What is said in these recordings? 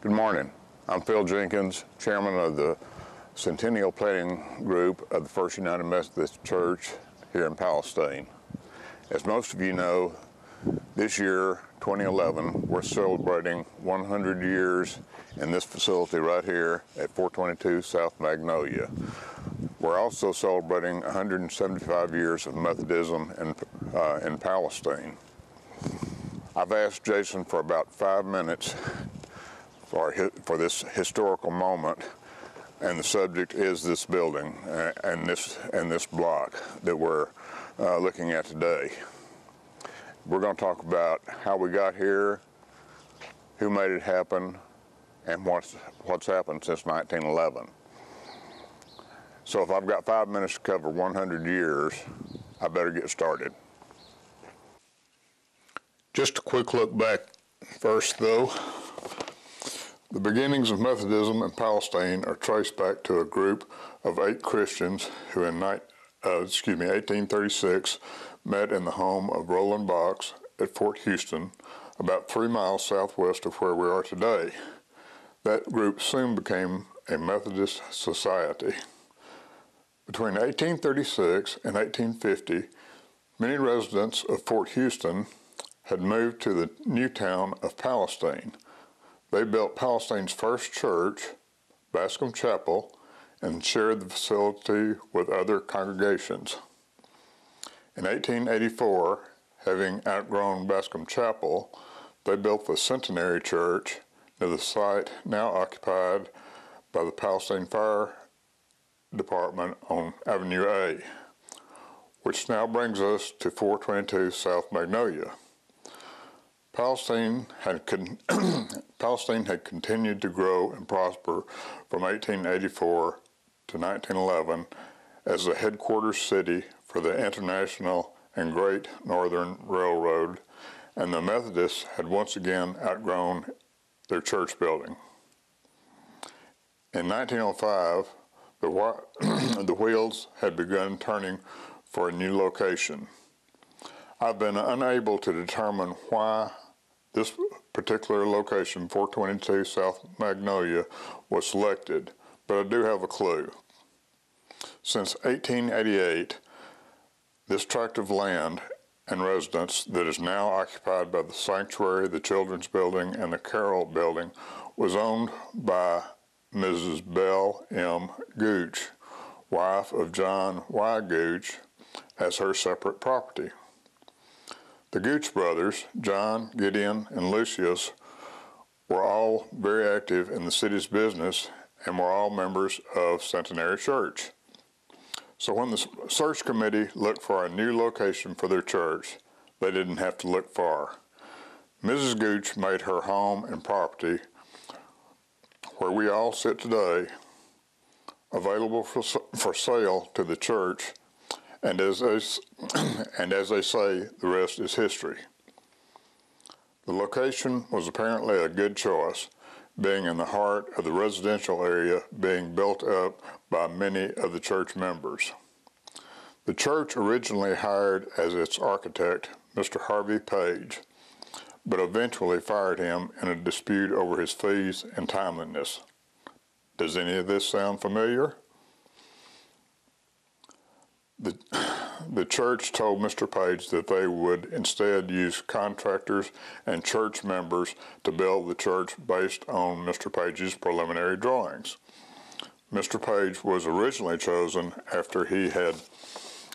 Good morning. I'm Phil Jenkins, chairman of the Centennial Planning Group of the First United Methodist Church here in Palestine. As most of you know, this year, 2011, we're celebrating 100 years in this facility right here at 422 South Magnolia. We're also celebrating 175 years of Methodism in Palestine. I've asked Jason for about 5 minutes for this historical moment, and the subject is this building and this block that we're looking at today. We're going to talk about how we got here, who made it happen, and what's happened since 1911. So if I've got 5 minutes to cover 100 years, I better get started. Just a quick look back first, though. The beginnings of Methodism in Palestine are traced back to a group of 8 Christians who in 1836 met in the home of Roland Box at Fort Houston, about 3 miles southwest of where we are today. That group soon became a Methodist society. Between 1836 and 1850, many residents of Fort Houston had moved to the new town of Palestine. They built Palestine's first church, Bascom Chapel, and shared the facility with other congregations. In 1884, having outgrown Bascom Chapel, they built the Centenary Church near the site now occupied by the Palestine Fire Department on Avenue A, which now brings us to 422 South Magnolia. Palestine had continued to grow and prosper from 1884 to 1911 as the headquarters city for the International and Great Northern Railroad, and the Methodists had once again outgrown their church building. In 1905, the wheels had begun turning for a new location. I've been unable to determine why this particular location, 422 South Magnolia, was selected, but I do have a clue. Since 1888, this tract of land and residence that is now occupied by the Sanctuary, the Children's Building, and the Carroll Building was owned by Mrs. Belle M. Gooch, wife of John Y. Gooch, as her separate property. The Gooch brothers, John, Gideon, and Lucius, were all very active in the city's business and were all members of Centenary Church. So when the search committee looked for a new location for their church, they didn't have to look far. Mrs. Gooch made her home and property, where we all sit today, available for sale to the church, and as they say, the rest is history. The location was apparently a good choice, being in the heart of the residential area being built up by many of the church members. The church originally hired as its architect Mr. Harvey Page, but eventually fired him in a dispute over his fees and timeliness. Does any of this sound familiar? The church told Mr. Page that they would instead use contractors and church members to build the church based on Mr. Page's preliminary drawings. Mr. Page was originally chosen after he had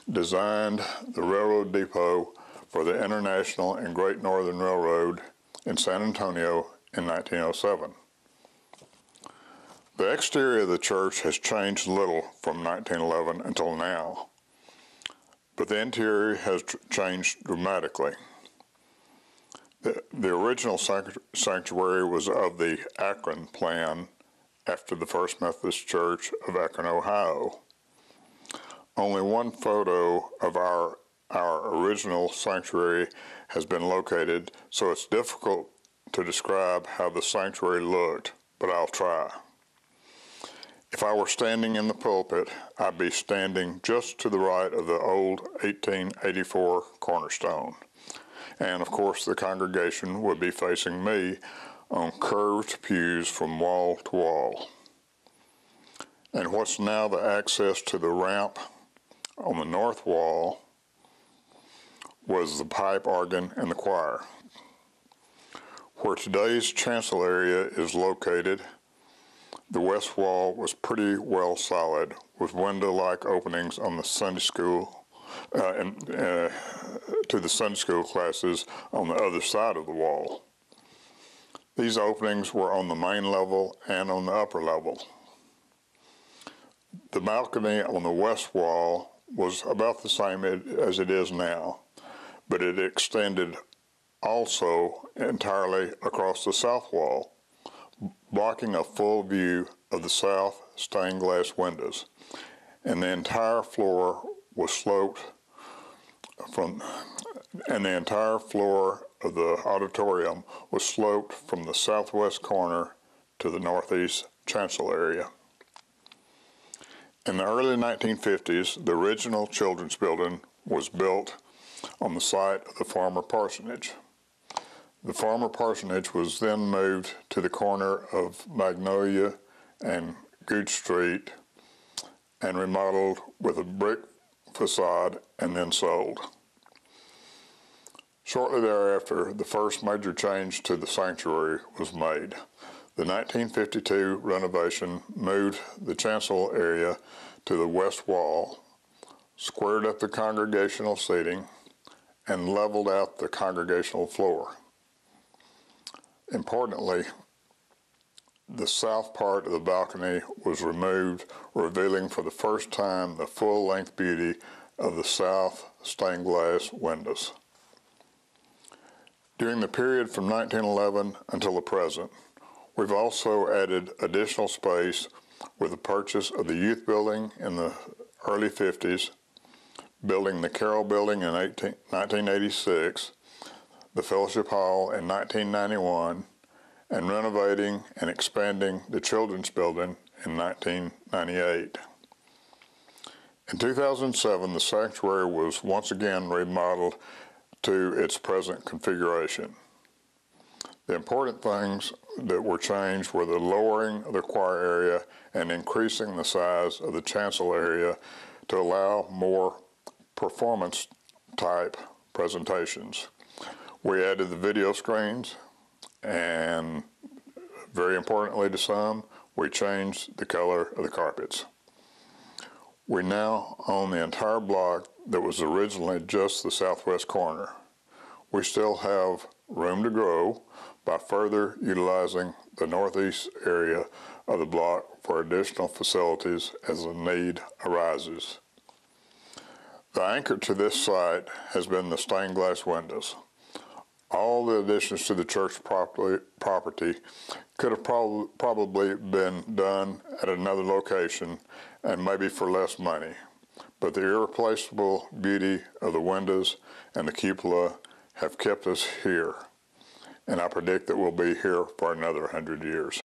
designed the railroad depot for the International and Great Northern Railroad in San Antonio in 1907. The exterior of the church has changed little from 1911 until now, but the interior has changed dramatically. The original sanctuary was of the Akron plan after the First Methodist Church of Akron, Ohio. Only one photo of our original sanctuary has been located, so it's difficult to describe how the sanctuary looked, but I'll try. If I were standing in the pulpit, I'd be standing just to the right of the old 1884 cornerstone. And of course, the congregation would be facing me on curved pews from wall to wall. And what's now the access to the ramp on the north wall was the pipe organ and the choir. Where today's chancel area is located, the west wall was pretty well solid, with window-like openings on the Sunday school to the Sunday school classes on the other side of the wall. These openings were on the main level and on the upper level. The balcony on the west wall was about the same as it is now, but it extended also entirely across the south wall, blocking a full view of the south stained glass windows, and the entire floor was sloped and the entire floor of the auditorium was sloped from the southwest corner to the northeast chancel area. In the early 1950s, the original children's building was built on the site of the former parsonage. The former parsonage was then moved to the corner of Magnolia and Gooch Street and remodeled with a brick facade and then sold. Shortly thereafter, the first major change to the sanctuary was made. The 1952 renovation moved the chancel area to the west wall, squared up the congregational seating, and leveled out the congregational floor. Importantly, the south part of the balcony was removed, revealing for the first time the full-length beauty of the south stained glass windows. During the period from 1911 until the present, we've also added additional space with the purchase of the youth building in the early 50s, building the Carroll building in 1986, the Fellowship Hall in 1991, and renovating and expanding the Children's Building in 1998. In 2007, the sanctuary was once again remodeled to its present configuration. The important things that were changed were the lowering of the choir area and increasing the size of the chancel area to allow more performance-type presentations. We added the video screens, and very importantly to some, we changed the color of the carpets. We now own the entire block that was originally just the southwest corner. We still have room to grow by further utilizing the northeast area of the block for additional facilities as the need arises. The anchor to this site has been the stained glass windows. All the additions to the church property could have probably been done at another location and maybe for less money, but the irreplaceable beauty of the windows and the cupola have kept us here, and I predict that we'll be here for another 100 years.